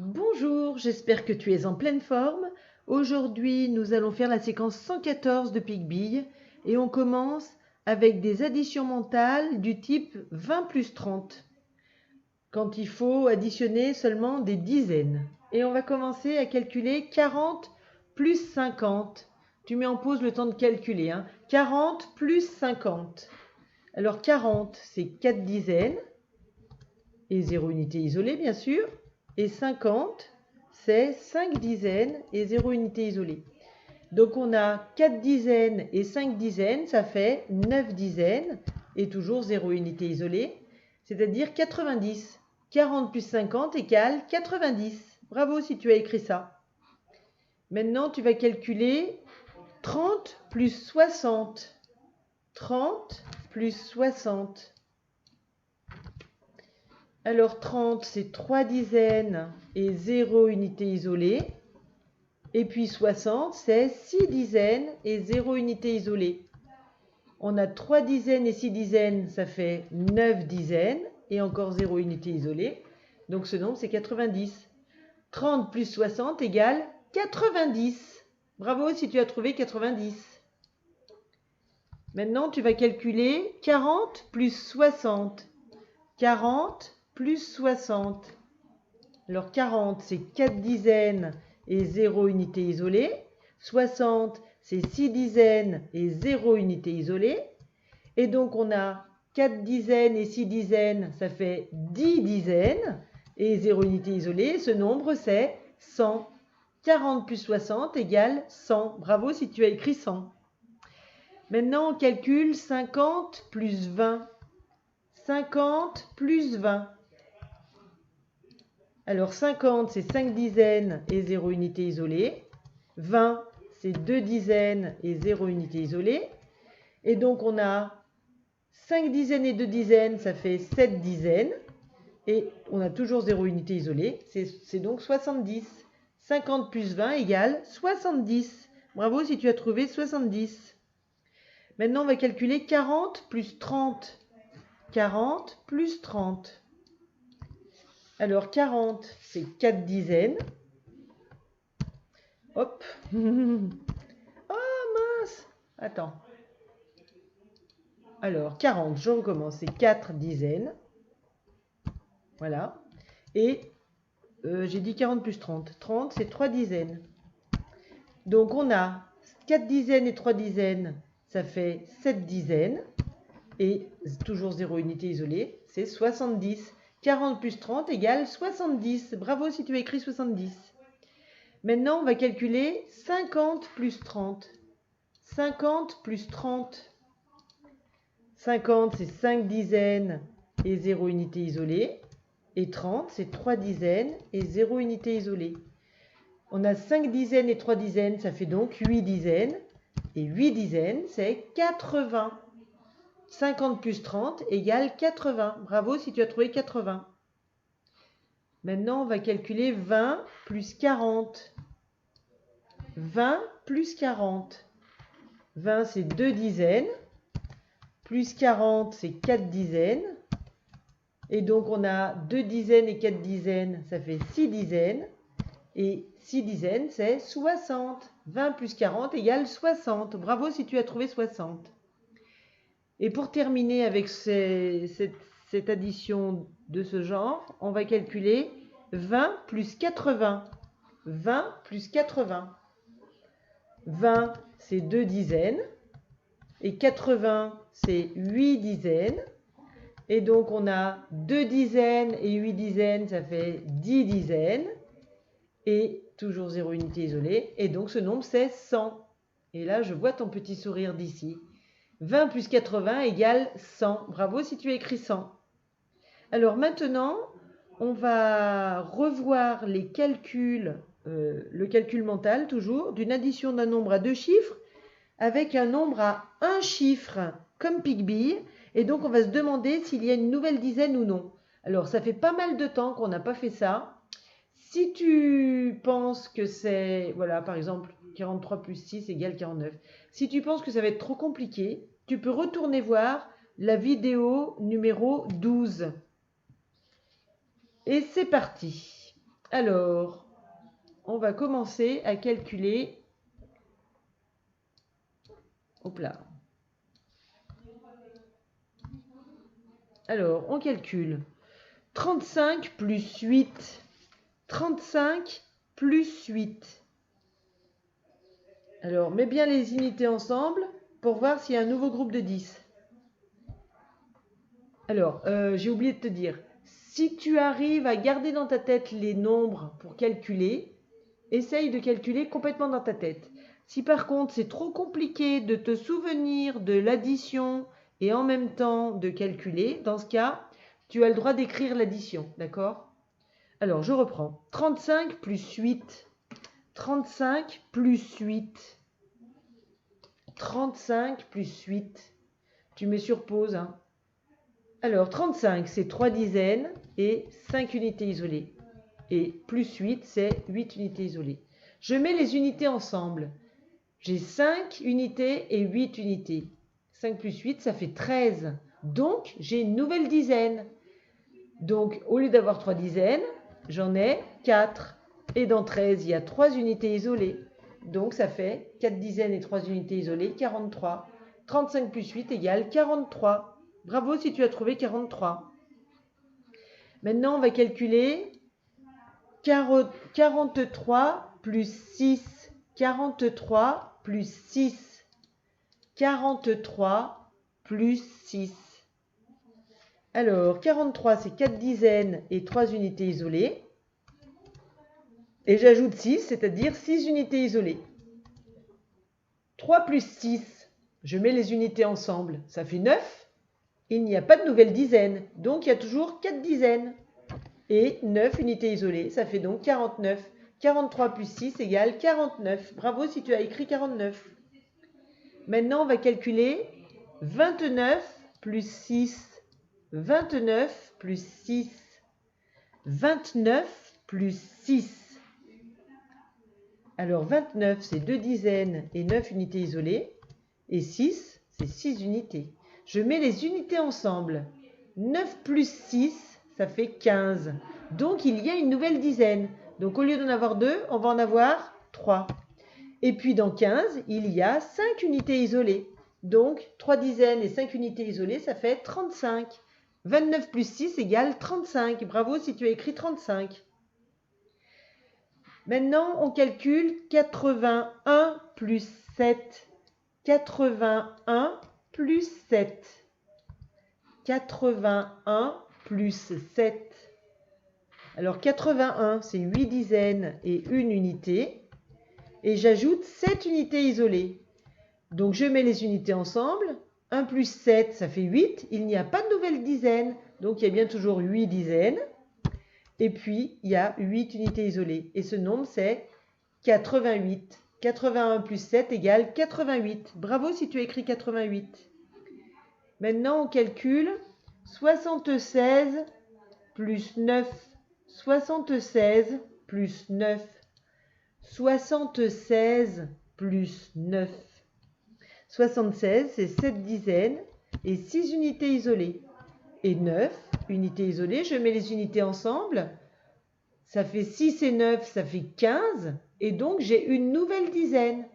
Bonjour, j'espère que tu es en pleine forme. Aujourd'hui, nous allons faire la séquence 114 de Pigbille et on commence avec des additions mentales du type 20 plus 30, quand il faut additionner seulement des dizaines. Et on va commencer à calculer 40 plus 50. Tu mets en pause le temps de calculer. 40 plus 50. Alors 40, c'est 4 dizaines et 0 unité isolée, bien sûr. Et 50, c'est 5 dizaines et 0 unité isolée. Donc on a 4 dizaines et 5 dizaines, ça fait 9 dizaines et toujours 0 unité isolée, c'est-à-dire 90. 40 plus 50 égale 90. Bravo si tu as écrit ça. Maintenant, tu vas calculer 30 plus 60. 30 plus 60. Alors 30, c'est 3 dizaines et 0 unité isolée. Et puis 60, c'est 6 dizaines et 0 unité isolée. On a 3 dizaines et 6 dizaines, ça fait 9 dizaines et encore 0 unité isolée. Donc ce nombre, c'est 90. 30 plus 60 égale 90. Bravo si tu as trouvé 90. Maintenant, tu vas calculer 40 plus 60. 40 plus 60. Alors 40, c'est 4 dizaines et 0 unité isolée. 60, c'est 6 dizaines et 0 unité isolée. Et donc on a 4 dizaines et 6 dizaines, ça fait 10 dizaines et 0 unité isolée. Ce nombre, c'est 100. 40 plus 60 égale 100. Bravo si tu as écrit 100. Maintenant, on calcule 50 plus 20. 50 plus 20. Alors 50, c'est 5 dizaines et 0 unité isolée. 20, c'est 2 dizaines et 0 unité isolée. Et donc on a 5 dizaines et 2 dizaines, ça fait 7 dizaines. Et on a toujours 0 unité isolée, c'est donc 70. 50 plus 20 égale 70. Bravo si tu as trouvé 70. Maintenant, on va calculer 40 plus 30. 40 plus 30. Alors 40, c'est 4 dizaines. Hop. Oh mince. Attends. Alors 40, je recommence. C'est 4 dizaines. Voilà. Et j'ai dit 40 plus 30. 30, c'est 3 dizaines. Donc on a 4 dizaines et 3 dizaines, ça fait 7 dizaines. Et toujours 0 unité isolée, c'est 70. 40 plus 30 égale 70. Bravo si tu as écrit 70. Maintenant, on va calculer 50 plus 30. 50 plus 30. 50, c'est 5 dizaines et 0 unité isolée. Et 30, c'est 3 dizaines et 0 unité isolée. On a 5 dizaines et 3 dizaines, ça fait donc 8 dizaines. Et 8 dizaines, c'est 80. 50 plus 30 égale 80. Bravo si tu as trouvé 80. Maintenant, on va calculer 20 plus 40. 20 plus 40. 20, c'est 2 dizaines. Plus 40, c'est 4 dizaines. Et donc, on a 2 dizaines et 4 dizaines, ça fait 6 dizaines. Et 6 dizaines, c'est 60. 20 plus 40 égale 60. Bravo si tu as trouvé 60. Et pour terminer avec cette addition de ce genre, on va calculer 20 plus 80. 20 plus 80. 20, c'est 2 dizaines. Et 80, c'est 8 dizaines. Et donc, on a 2 dizaines et 8 dizaines, ça fait 10 dizaines. Et toujours 0 unité isolée. Et donc, ce nombre, c'est 100. Et là, je vois ton petit sourire d'ici. 20 plus 80 égale 100. Bravo si tu as écrit 100. Alors maintenant, on va revoir les calculs, le calcul mental toujours, d'une addition d'un nombre à 2 chiffres avec un nombre à 1 chiffre, comme Pigbille. Et donc, on va se demander s'il y a une nouvelle dizaine ou non. Alors, ça fait pas mal de temps qu'on n'a pas fait ça. Si tu penses que c'est, voilà, par exemple, 43 plus 6 égale 49. Si tu penses que ça va être trop compliqué, tu peux retourner voir la vidéo numéro 12. Et c'est parti. Alors, on va commencer à calculer. Hop là. Alors, on calcule 35 plus 8. 35 plus 8. Alors, mets bien les unités ensemble pour voir s'il y a un nouveau groupe de 10. Alors, j'ai oublié de te dire, si tu arrives à garder dans ta tête les nombres pour calculer, essaye de calculer complètement dans ta tête. Si par contre c'est trop compliqué de te souvenir de l'addition et en même temps de calculer, dans ce cas, tu as le droit d'écrire l'addition, d'accord? Alors, je reprends. 35 plus 8. 35 plus 8. 35 plus 8. Tu mets sur pause, hein. Alors, 35, c'est 3 dizaines et 5 unités isolées. Et plus 8, c'est 8 unités isolées. Je mets les unités ensemble. J'ai 5 unités et 8 unités. 5 plus 8, ça fait 13. Donc, j'ai une nouvelle dizaine. Donc, au lieu d'avoir 3 dizaines, j'en ai 4. Et dans 13, il y a 3 unités isolées. Donc, ça fait 4 dizaines et 3 unités isolées, 43. 35 plus 8 égale 43. Bravo si tu as trouvé 43. Maintenant, on va calculer 43 plus 6. 43 plus 6. 43 plus 6. Alors, 43, c'est 4 dizaines et 3 unités isolées. Et j'ajoute 6, c'est-à-dire 6 unités isolées. 3 plus 6, je mets les unités ensemble, ça fait 9. Il n'y a pas de nouvelle dizaine, donc il y a toujours 4 dizaines. Et 9 unités isolées, ça fait donc 49. 43 plus 6 égale 49. Bravo si tu as écrit 49. Maintenant, on va calculer 29 plus 6. 29 plus 6. 29 plus 6. Alors 29, c'est 2 dizaines et 9 unités isolées. Et 6, c'est 6 unités. Je mets les unités ensemble. 9 plus 6, ça fait 15. Donc, il y a une nouvelle dizaine. Donc, au lieu d'en avoir 2, on va en avoir 3. Et puis, dans 15, il y a 5 unités isolées. Donc, 3 dizaines et 5 unités isolées, ça fait 35. 29 plus 6 égale 35. Bravo si tu as écrit 35. Maintenant, on calcule 81 plus 7. 81 plus 7. 81 plus 7. Alors 81, c'est 8 dizaines et 1 unité. Et j'ajoute 7 unités isolées. Donc je mets les unités ensemble. 1 plus 7, ça fait 8. Il n'y a pas de nouvelle dizaine. Donc il y a bien toujours 8 dizaines. Et puis il y a 8 unités isolées. Et ce nombre, c'est 88. 81 plus 7 égale 88. Bravo si tu as écrit 88. Maintenant, on calcule 76 plus 9. 76 plus 9. 76 plus 9. 76, c'est 7 dizaines et 6 unités isolées. Et 9 unités isolées, je mets les unités ensemble. Ça fait 6 et 9, ça fait 15. Et donc, j'ai une nouvelle dizaine.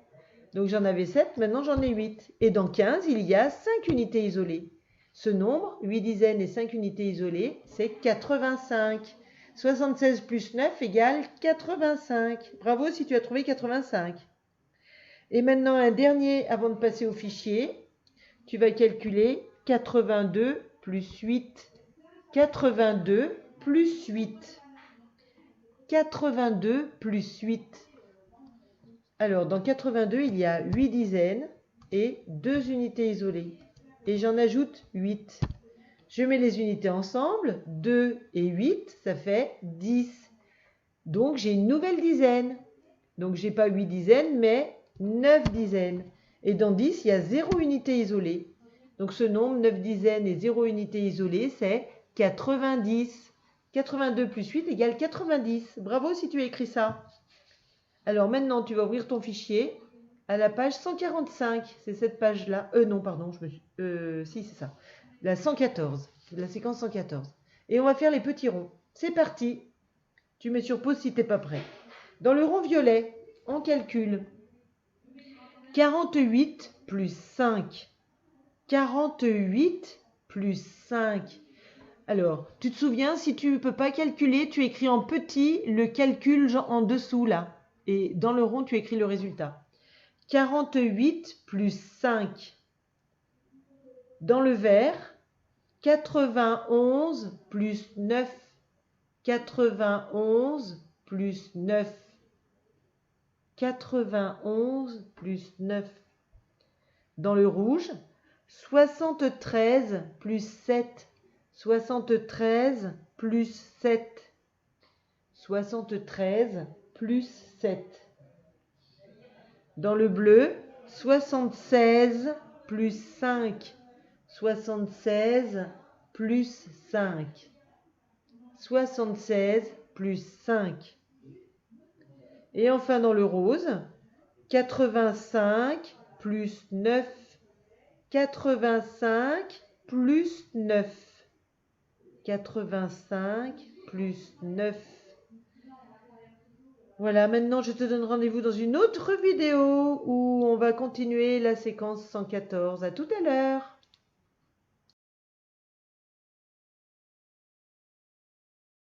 Donc, j'en avais 7, maintenant j'en ai 8. Et dans 15, il y a 5 unités isolées. Ce nombre, 8 dizaines et 5 unités isolées, c'est 85. 76 plus 9 égale 85. Bravo si tu as trouvé 85. Et maintenant, un dernier avant de passer au fichier. Tu vas calculer 82 plus 8. 82 plus 8. 82 plus 8. Alors, dans 82, il y a 8 dizaines et 2 unités isolées. Et j'en ajoute 8. Je mets les unités ensemble. 2 et 8, ça fait 10. Donc, j'ai une nouvelle dizaine. Donc, je n'ai pas 8 dizaines, mais 9 dizaines. Et dans 10, il y a 0 unité isolée. Donc, ce nombre, 9 dizaines et 0 unité isolée, c'est 90. 82 plus 8 égale 90. Bravo si tu as écrit ça. Alors maintenant, tu vas ouvrir ton fichier à la page 145. C'est cette page-là. Non, pardon, si, c'est ça. La 114. C'est la séquence 114. Et on va faire les petits ronds. C'est parti. Tu mets sur pause si tu n'es pas prêt. Dans le rond violet, on calcule 48 plus 5. 48 plus 5. Alors, tu te souviens, si tu ne peux pas calculer, tu écris en petit le calcul en dessous là. Et dans le rond, tu écris le résultat. 48 plus 5. Dans le vert, 91 plus 9. 91 plus 9. 91 plus 9. Dans le rouge, 73 plus 7. 73 plus 7. 73 plus 7. Dans le bleu, 76 plus 5. 76 plus 5. 76 plus 5. Et enfin dans le rose, 85 plus 9. 85 plus 9. 85 plus 9. Voilà, maintenant je te donne rendez-vous dans une autre vidéo où on va continuer la séquence 114. À tout à l'heure.